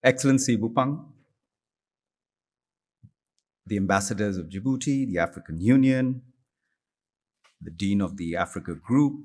Excellency Bupang, the ambassadors of Djibouti, the African Union, the Dean of the Africa Group,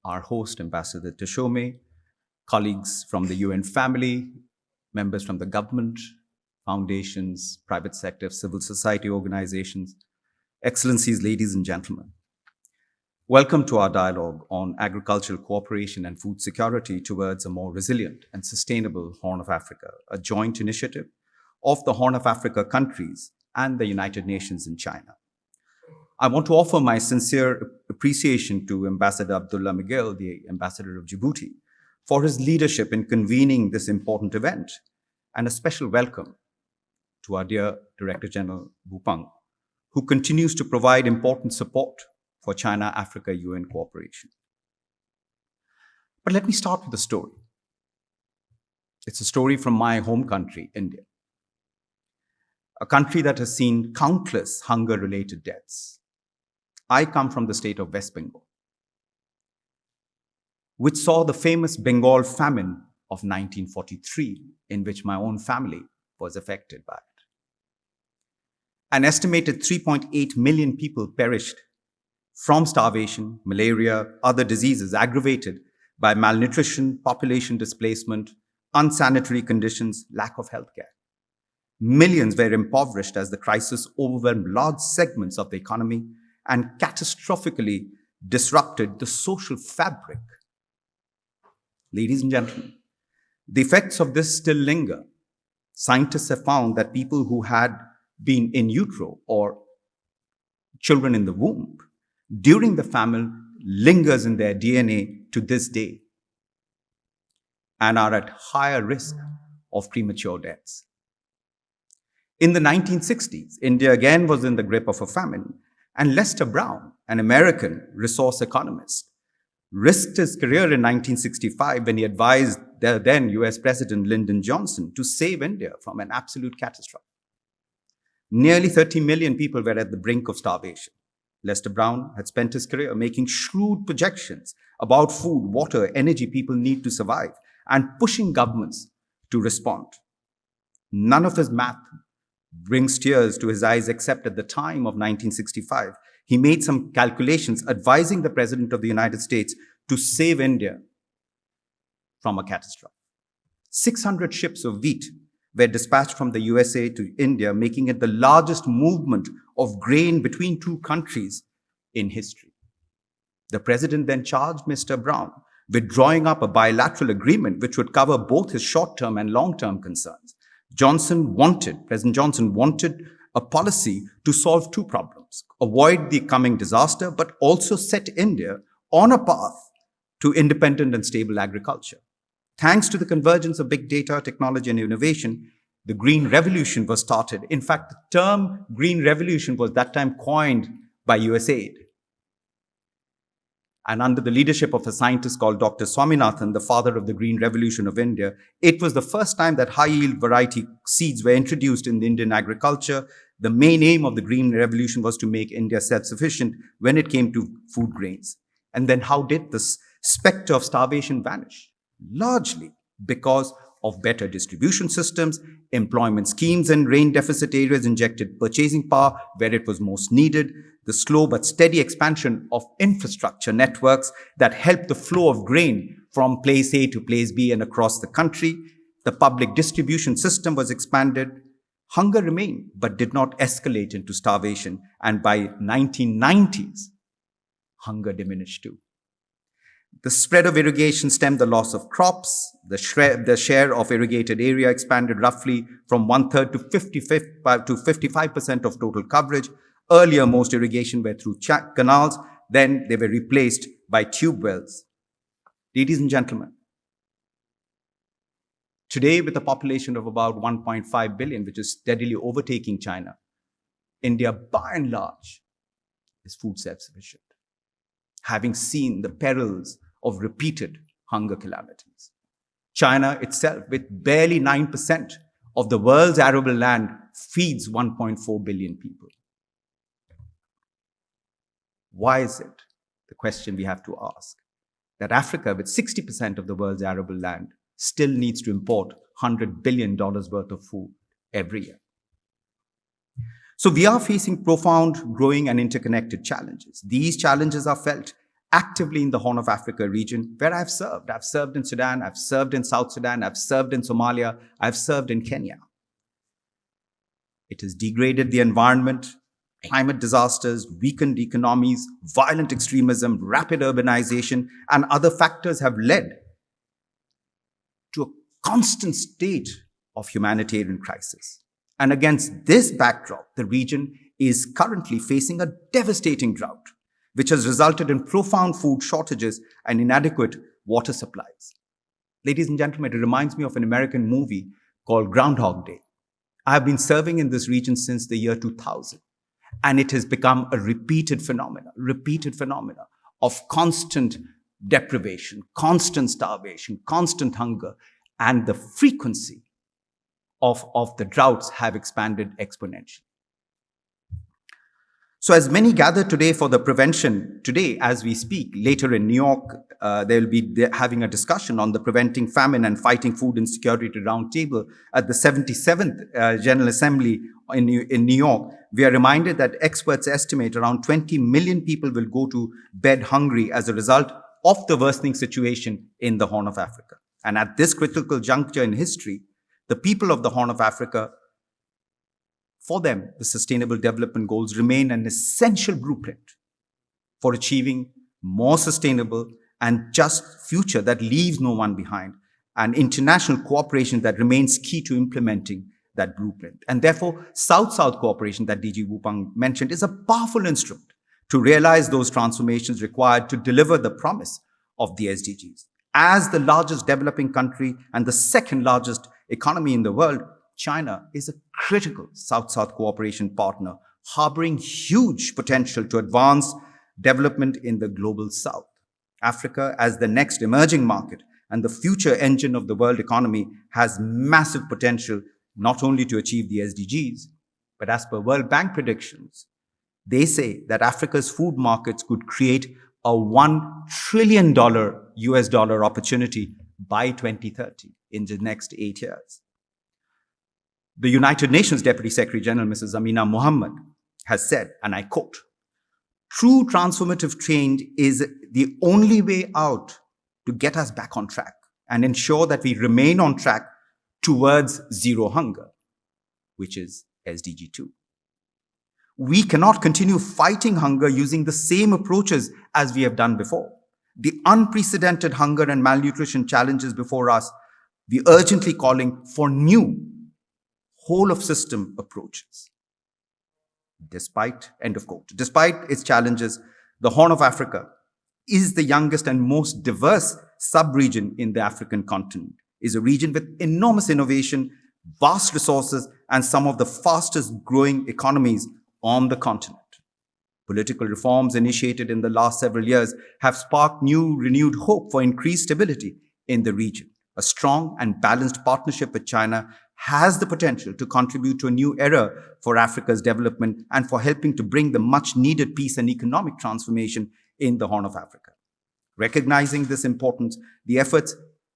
our host, Ambassador Teshome, colleagues from the UN family, members from the government, foundations, private sector, civil society organizations, Excellencies, ladies and gentlemen. Welcome to our dialogue on agricultural cooperation and food security towards a more resilient and sustainable Horn of Africa, a joint initiative of the Horn of Africa countries and the United Nations in China. I want to offer my sincere appreciation to Ambassador Abdullah Miguel, the Ambassador of Djibouti, for his leadership in convening this important event, and a special welcome to our dear Director General Bupang, who continues to provide important support for China-Africa UN cooperation. But let me start with a story. It's a story from my home country, India, a country that has seen countless hunger-related deaths. I come from the state of West Bengal, which saw the famous Bengal famine of 1943, in which my own family was affected by it. An estimated 3.8 million people perished from starvation, malaria, other diseases aggravated by malnutrition, population displacement, unsanitary conditions, lack of healthcare. Millions were impoverished as the crisis overwhelmed large segments of the economy and catastrophically disrupted the social fabric. Ladies and gentlemen, the effects of this still linger. Scientists have found that people who had been in utero or children in the womb during the famine lingers in their DNA to this day and are at higher risk of premature deaths. In the 1960s, India again was in the grip of a famine, and Lester Brown, an American resource economist, risked his career in 1965 when he advised the then US President Lyndon Johnson to save India from an absolute catastrophe. Nearly 30 million people were at the brink of starvation. Lester Brown had spent his career making shrewd projections about food, water, energy people need to survive, and pushing governments to respond. None of his math brings tears to his eyes except at the time of 1965. He made some calculations advising the President of the United States to save India from a catastrophe. 600 ships of wheat were dispatched from the USA to India, making it the largest movement of grain between two countries in history. The president then charged Mr. Brown with drawing up a bilateral agreement which would cover both his short-term and long-term concerns. President Johnson wanted a policy to solve two problems: avoid the coming disaster, but also set India on a path to independent and stable agriculture. Thanks to the convergence of big data, technology, and innovation, the Green Revolution was started. In fact, the term Green Revolution was that time coined by USAID. And under the leadership of a scientist called Dr. Swaminathan, the father of the Green Revolution of India, it was the first time that high-yield variety seeds were introduced in the Indian agriculture. The main aim of the Green Revolution was to make India self-sufficient when it came to food grains. And then how did this specter of starvation vanish? Largely because of better distribution systems, employment schemes in rain deficit areas injected purchasing power where it was most needed, the slow but steady expansion of infrastructure networks that helped the flow of grain from place A to place B and across the country. The public distribution system was expanded. Hunger remained but did not escalate into starvation, and by 1990s, hunger diminished too. The spread of irrigation stemmed the loss of crops. The share of irrigated area expanded roughly from 1/3 to 55% of total coverage. Earlier, most irrigation were through canals. Then they were replaced by tube wells. Ladies and gentlemen, today with a population of about 1.5 billion, which is steadily overtaking China, India, by and large, is food self-sufficient, having seen the perils of repeated hunger calamities. China itself, with barely 9% of the world's arable land, feeds 1.4 billion people. Why is it, the question we have to ask, that Africa, with 60% of the world's arable land, still needs to import $100 billion worth of food every year. So we are facing profound, growing, and interconnected challenges. These challenges are felt actively in the Horn of Africa region, where I've served. I've served in Sudan, I've served in South Sudan, I've served in Somalia, I've served in Kenya. It has degraded the environment, climate disasters, weakened economies, violent extremism, rapid urbanization, and other factors have led to a constant state of humanitarian crisis. And against this backdrop, the region is currently facing a devastating drought, which has resulted in profound food shortages and inadequate water supplies. Ladies and gentlemen, it reminds me of an American movie called Groundhog Day. I have been serving in this region since the year 2000, and it has become a repeated phenomena of constant deprivation, constant starvation, constant hunger, and the frequency of the droughts have expanded exponentially. So as many gather today for the prevention, today as we speak, later in New York, they will be having a discussion on the Preventing Famine and Fighting Food Insecurity Roundtable at the 77th General Assembly in New York. We are reminded that experts estimate around 20 million people will go to bed hungry as a result of the worsening situation in the Horn of Africa. And at this critical juncture in history, the people of the Horn of Africa, for them, the Sustainable Development Goals remain an essential blueprint for achieving more sustainable and just future that leaves no one behind, and international cooperation that remains key to implementing that blueprint. And therefore, South-South cooperation that DG Wupang mentioned is a powerful instrument to realize those transformations required to deliver the promise of the SDGs. As the largest developing country and the second largest economy in the world, China is a critical South-South cooperation partner, harboring huge potential to advance development in the global South. Africa, as the next emerging market and the future engine of the world economy, has massive potential not only to achieve the SDGs, but as per World Bank predictions, they say that Africa's food markets could create a $1 trillion US dollar opportunity by 2030 in the next 8 years. The United Nations Deputy Secretary General, Mrs. Amina Mohammed, has said, and I quote, "True transformative change is the only way out to get us back on track and ensure that we remain on track towards zero hunger," which is SDG 2. We cannot continue fighting hunger using the same approaches as we have done before. The unprecedented hunger and malnutrition challenges before us, we urgently calling for new whole-of-system approaches. Despite its challenges, the Horn of Africa is the youngest and most diverse sub-region in the African continent, is a region with enormous innovation, vast resources, and some of the fastest growing economies on the continent. Political reforms initiated in the last several years have sparked renewed hope for increased stability in the region. A strong and balanced partnership with China has the potential to contribute to a new era for Africa's development and for helping to bring the much needed peace and economic transformation in the Horn of Africa. Recognizing this importance, the efforts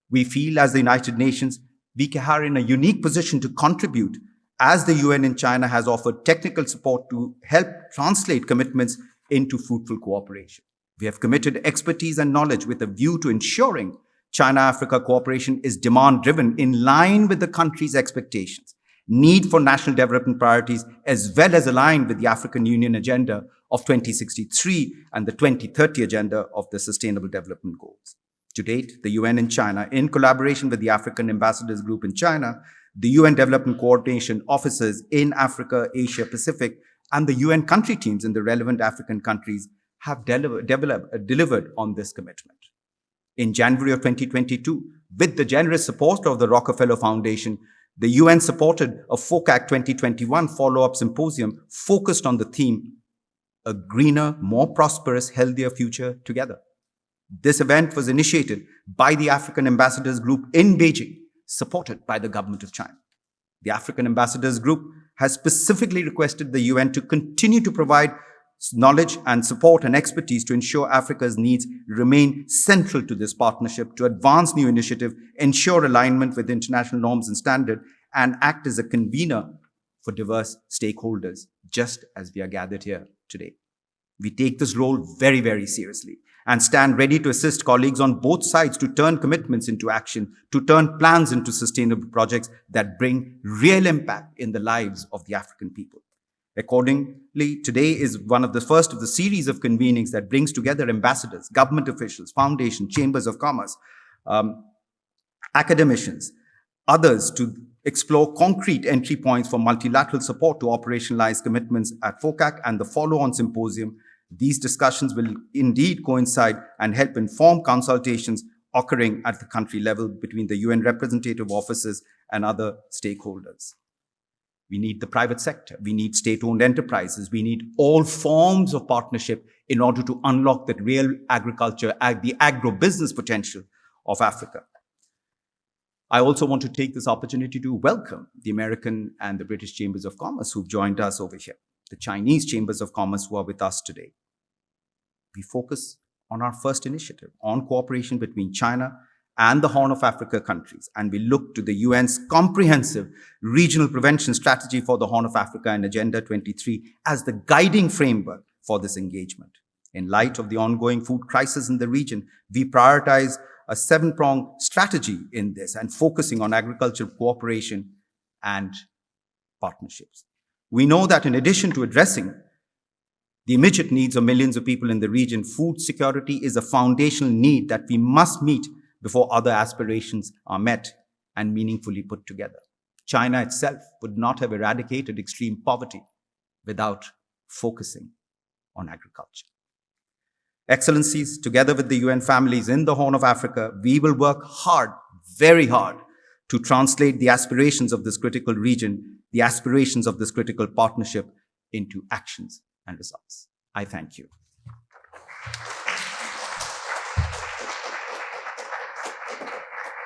we feel as the United Nations, we are in a unique position to contribute, as the UN in China has offered technical support to help translate commitments into fruitful cooperation. We have committed expertise and knowledge with a view to ensuring China-Africa cooperation is demand-driven in line with the country's expectations, need for national development priorities, as well as aligned with the African Union Agenda of 2063 and the 2030 Agenda of the Sustainable Development Goals. To date, the UN in China, in collaboration with the African Ambassadors Group in China, the UN Development Coordination Offices in Africa, Asia, Pacific, and the UN country teams in the relevant African countries have delivered on this commitment. In January of 2022, with the generous support of the Rockefeller Foundation, the UN supported a FOCAC 2021 follow-up symposium focused on the theme, "A Greener, More Prosperous, Healthier Future Together." This event was initiated by the African Ambassadors Group in Beijing, supported by the government of China. The African Ambassadors Group has specifically requested the UN to continue to provide knowledge and support and expertise to ensure Africa's needs remain central to this partnership, to advance new initiative, ensure alignment with international norms and standards, and act as a convener for diverse stakeholders, just as we are gathered here today. We take this role very, very seriously and stand ready to assist colleagues on both sides to turn commitments into action, to turn plans into sustainable projects that bring real impact in the lives of the African people. Accordingly, today is one of the first of the series of convenings that brings together ambassadors, government officials, foundations, chambers of commerce, academicians, others to explore concrete entry points for multilateral support to operationalize commitments at FOCAC and the follow-on symposium. These discussions will indeed coincide and help inform consultations occurring at the country level between the UN representative offices and other stakeholders. We need the private sector. We need state-owned enterprises. We need all forms of partnership in order to unlock that real agriculture, the agro-business potential of Africa. I also want to take this opportunity to welcome the American and the British Chambers of Commerce who've joined us over here, the Chinese Chambers of Commerce who are with us today. We focus on our first initiative, on cooperation between China and the Horn of Africa countries, and we look to the UN's comprehensive regional prevention strategy for the Horn of Africa and Agenda 23 as the guiding framework for this engagement. In light of the ongoing food crisis in the region, we prioritize a 7-pronged strategy in this and focusing on agricultural cooperation and partnerships. We know that in addition to addressing the immediate needs of millions of people in the region, food security is a foundational need that we must meet before other aspirations are met and meaningfully put together. China itself would not have eradicated extreme poverty without focusing on agriculture. Excellencies, together with the UN families in the Horn of Africa, we will work hard, very hard, to translate the aspirations of this critical region, the aspirations of this critical partnership into actions and results. I thank you.